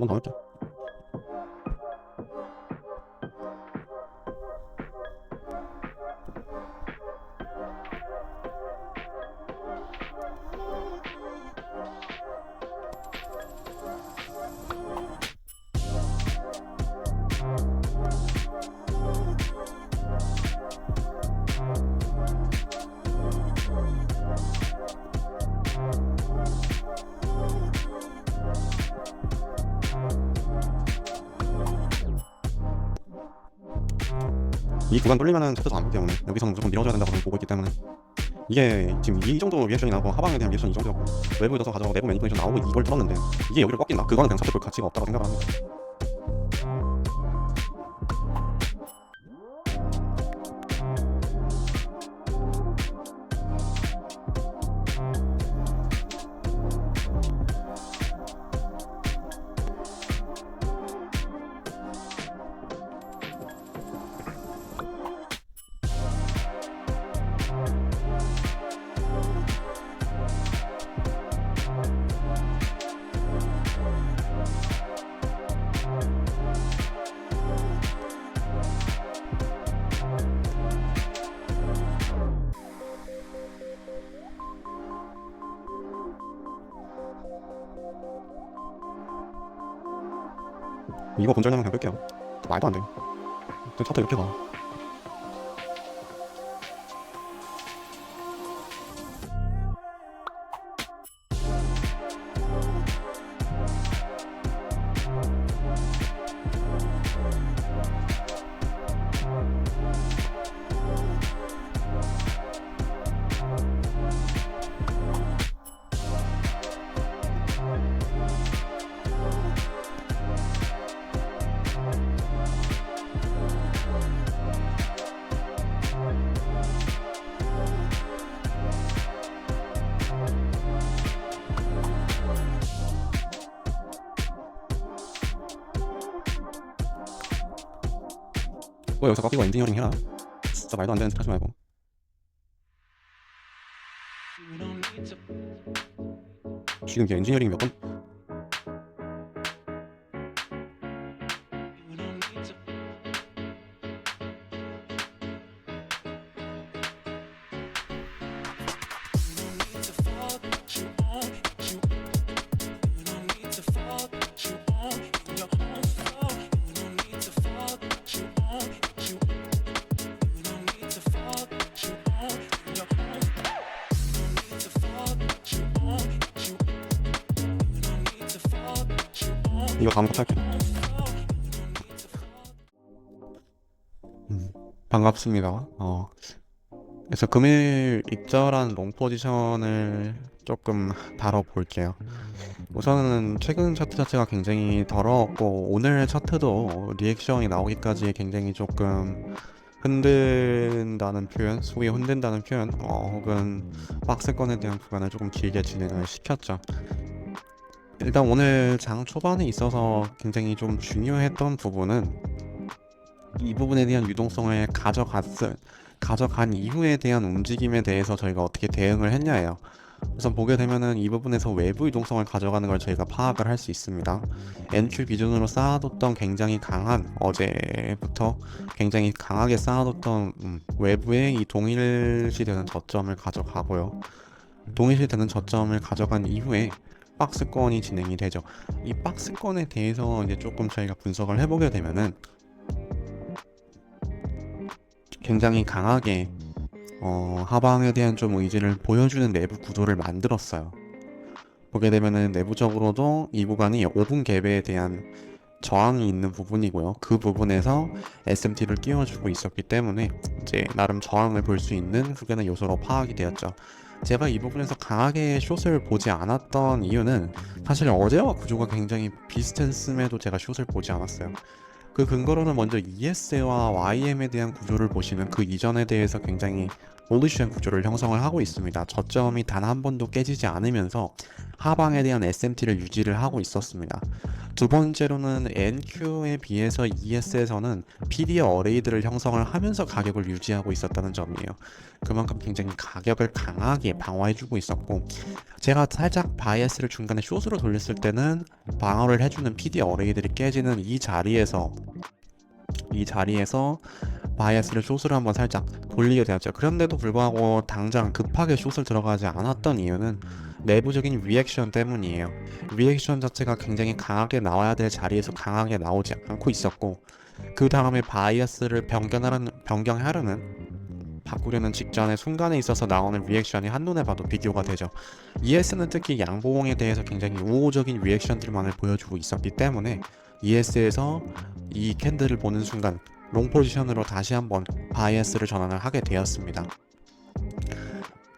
번 더 할게. 이 구간 뚫리면은 차트도 안 보기 때문에 여기서는 무조건 밀어줘야 된다고 저는 보고 있기 때문에 이게 지금 이 정도 리액션이 나오고 하방에 대한 리액션이 이 정도였고 외부에 둬서 가져가고 내부 매니플레이션 나오고 이걸 뚫었는데 이게 여기를 꺾인다? 그거는 그냥 차트 볼 가치가 없다고 생각을 합니다. 이거 본전량은 그냥 끌게요. 말도 안 돼. 차트 이렇게 가. 뭐 여기서 깎이고 엔지니어링 해라. 진짜 말도 안 되는 짓 하지 말고. 지금 이게 엔지니어링이 몇 번? 이거 다음 컷 할게. 반갑습니다. 그래서 금일 입절한 롱 포지션을 조금 다뤄볼게요. 우선은 최근 차트 자체가 굉장히 더러웠고 오늘 차트도 리액션이 나오기까지 굉장히 조금 흔든다는 표현, 소위 흔든다는 표현, 혹은 박스권에 대한 구간을 조금 길게 진행을 시켰죠. 일단 오늘 장 초반에 있어서 굉장히 좀 중요했던 부분은 이 부분에 대한 유동성을 가져간 이후에 대한 움직임에 대해서 저희가 어떻게 대응을 했냐예요. 우선 보게 되면은 이 부분에서 외부 유동성을 가져가는 걸 저희가 파악을 할 수 있습니다. NQ 기준으로 쌓아뒀던 굉장히 강한, 어제부터 굉장히 강하게 쌓아뒀던 외부의 이 동일시 되는 저점을 가져가고요. 동일시 되는 저점을 가져간 이후에 박스권이 진행이 되죠. 이 박스권에 대해서 이제 조금 저희가 분석을 해보게 되면은 굉장히 강하게 하방에 대한 좀 의지를 보여주는 내부 구도를 만들었어요. 보게 되면은 내부적으로도 이 구간이 5분 갭에 대한 저항이 있는 부분이고요. 그 부분에서 SMT를 끼워주고 있었기 때문에 이제 나름 저항을 볼 수 있는 후견의 요소로 파악이 되었죠. 제가 이 부분에서 강하게 숏을 보지 않았던 이유는 사실 어제와 구조가 굉장히 비슷했음에도 제가 숏을 보지 않았어요. 그 근거로는 먼저 ES와 YM에 대한 구조를 보시면 그 이전에 대해서 굉장히 볼리션 구조를 형성을 하고 있습니다. 저점이 단 한 번도 깨지지 않으면서 하방에 대한 SMT를 유지를 하고 있었습니다. 두 번째로는 NQ에 비해서 ES에서는 PD 어레이들을 형성을 하면서 가격을 유지하고 있었다는 점이에요. 그만큼 굉장히 가격을 강하게 방어해주고 있었고, 제가 살짝 바이애스를 중간에 숏으로 돌렸을 때는 방어를 해주는 PD 어레이들이 깨지는 이 자리에서 바이애스를 숏으로 한번 살짝 돌리게 되었죠. 그런데도 불구하고 당장 급하게 숏을 들어가지 않았던 이유는 내부적인 리액션 때문이에요. 리액션 자체가 굉장히 강하게 나와야 될 자리에서 강하게 나오지 않고 있었고, 그 다음에 바이애스를 바꾸려는 직전에 순간에 있어서 나오는 리액션이 한눈에 봐도 비교가 되죠. ES는 특히 양봉에 대해서 굉장히 우호적인 리액션들만을 보여주고 있었기 때문에 ES에서 이 캔들을 보는 순간 롱 포지션으로 다시 한번 바이애스를 전환을 하게 되었습니다.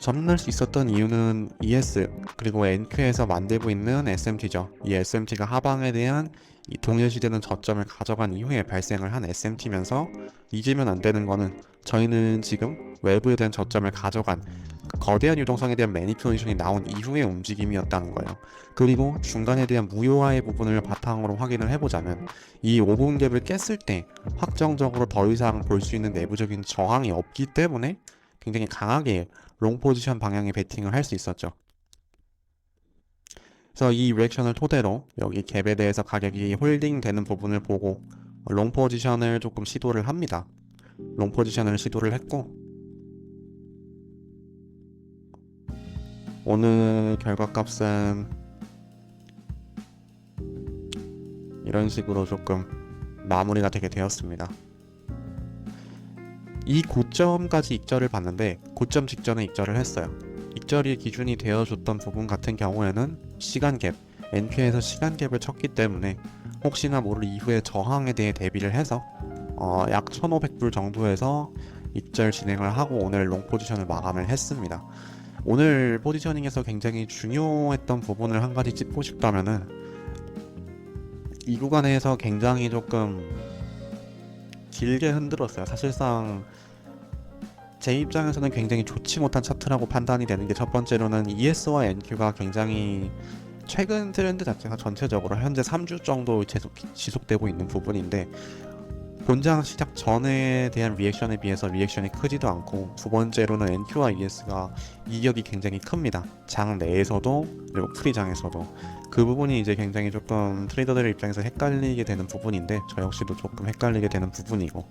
전환할 수 있었던 이유는 ES 그리고 NQ에서 만들고 있는 SMT죠. 이 SMT가 하방에 대한 이 동일시되는 저점을 가져간 이후에 발생을 한 SMT면서 잊으면 안 되는 거는 저희는 지금 외부에 대한 저점을 가져간 그 거대한 유동성에 대한 매니플레이션이 나온 이후의 움직임이었다는 거예요. 그리고 중간에 대한 무효화의 부분을 바탕으로 확인을 해보자면 이 5분 갭을 깼을 때 확정적으로 더 이상 볼 수 있는 내부적인 저항이 없기 때문에 굉장히 강하게 롱 포지션 방향의 베팅을 할 수 있었죠. 그래서 이 리액션을 토대로 여기 갭에 대해서 가격이 홀딩 되는 부분을 보고 롱 포지션을 조금 시도를 합니다. 롱 포지션을 시도를 했고, 오늘 결과값은 이런 식으로 조금 마무리가 되게 되었습니다. 이 고점까지 익절을 봤는데 고점 직전에 익절을 했어요. 익절이 기준이 되어줬던 부분 같은 경우에는 시간갭, NQ에서 시간갭을 쳤기 때문에 혹시나 모를 이후에 저항에 대해 대비를 해서 약 1500불 정도에서 익절 진행을 하고 오늘 롱 포지션을 마감을 했습니다. 오늘 포지셔닝에서 굉장히 중요했던 부분을 한 가지 짚고 싶다면은 이 구간에서 굉장히 조금 길게 흔들었어요. 사실상 제 입장에서는 굉장히 좋지 못한 차트라고 판단이 되는 게, 첫 번째로는 ES와 NQ가 굉장히 최근 트렌드 자체가 전체적으로 현재 3주 정도 지속되고 있는 부분인데, 본장 시작 전에 대한 리액션에 비해서 리액션이 크지도 않고, 두 번째로는 NQ와 ES가 이격이 굉장히 큽니다. 장 내에서도 그리고 프리장에서도. 그 부분이 이제 굉장히 조금 트레이더들 입장에서 헷갈리게 되는 부분인데, 저 역시도 조금 헷갈리게 되는 부분이고,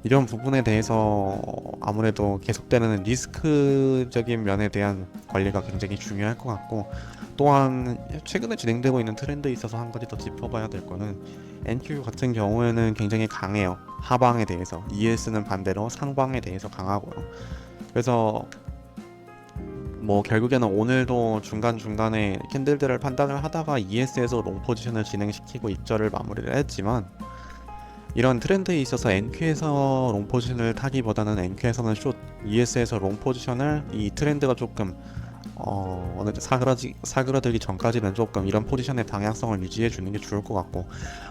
이런 부분에 대해서 아무래도 계속되는 리스크적인 면에 대한 관리가 굉장히 중요할 것 같고, 또한 최근에 진행되고 있는 트렌드에 있어서 한 가지 더 짚어봐야 될 거는 NQ 같은 경우에는 굉장히 강해요. 하방에 대해서. ES는 반대로 상방에 대해서 강하고요. 그래서 뭐 결국에는 오늘도 중간중간에 캔들들을 판단을 하다가 ES에서 롱 포지션을 진행시키고 입절을 마무리를 했지만, 이런 트렌드에 있어서 NQ에서 롱 포지션을 타기보다는 NQ에서는 숏, ES에서 롱 포지션을, 이 트렌드가 조금 어느 사그라들기 전까지는 조금 이런 포지션의 방향성을 유지해 주는 게 좋을 것 같고,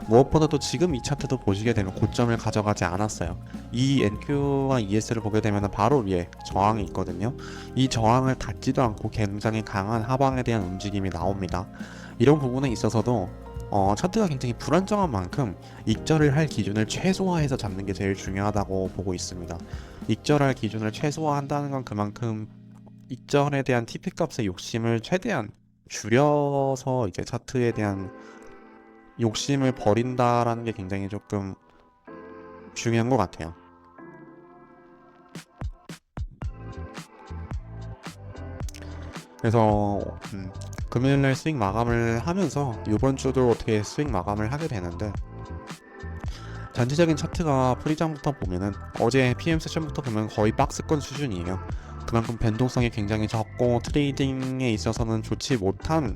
무엇보다도 지금 이 차트도 보시게 되면 고점을 가져가지 않았어요. 이 NQ와 ES를 보게 되면 바로 위에 저항이 있거든요. 이 저항을 닿지도 않고 굉장히 강한 하방에 대한 움직임이 나옵니다. 이런 부분에 있어서도 차트가 굉장히 불안정한 만큼 익절을 할 기준을 최소화해서 잡는 게 제일 중요하다고 보고 있습니다. 익절할 기준을 최소화한다는 건 그만큼 익절에 대한 TP 값의 욕심을 최대한 줄여서 이제 차트에 대한 욕심을 버린다라는 게 굉장히 조금 중요한 것 같아요. 그래서 금요일날 스윙 마감을 하면서 이번 주도 어떻게 스윙 마감을 하게 되는데, 전체적인 차트가 프리장부터 보면은 어제 PM 세션부터 보면 거의 박스권 수준이에요. 그만큼 변동성이 굉장히 적고 트레이딩에 있어서는 좋지 못한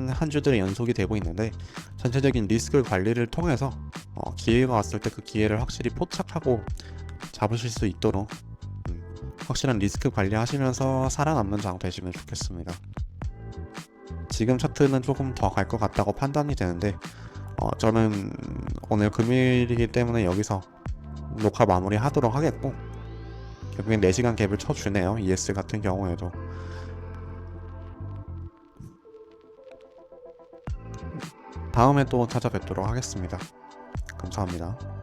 한 주들의 연속이 되고 있는데, 전체적인 리스크 관리를 통해서 기회가 왔을 때 그 기회를 확실히 포착하고 잡으실 수 있도록 확실한 리스크 관리하시면서 살아남는 장 되시면 좋겠습니다. 지금 차트는 조금 더 갈 것 같다고 판단이 되는데, 저는 오늘 금요일이기 때문에 여기서 녹화 마무리 하도록 하겠고, 결국엔 4시간 갭을 쳐주네요. ES 같은 경우에도. 다음에 또 찾아뵙도록 하겠습니다. 감사합니다.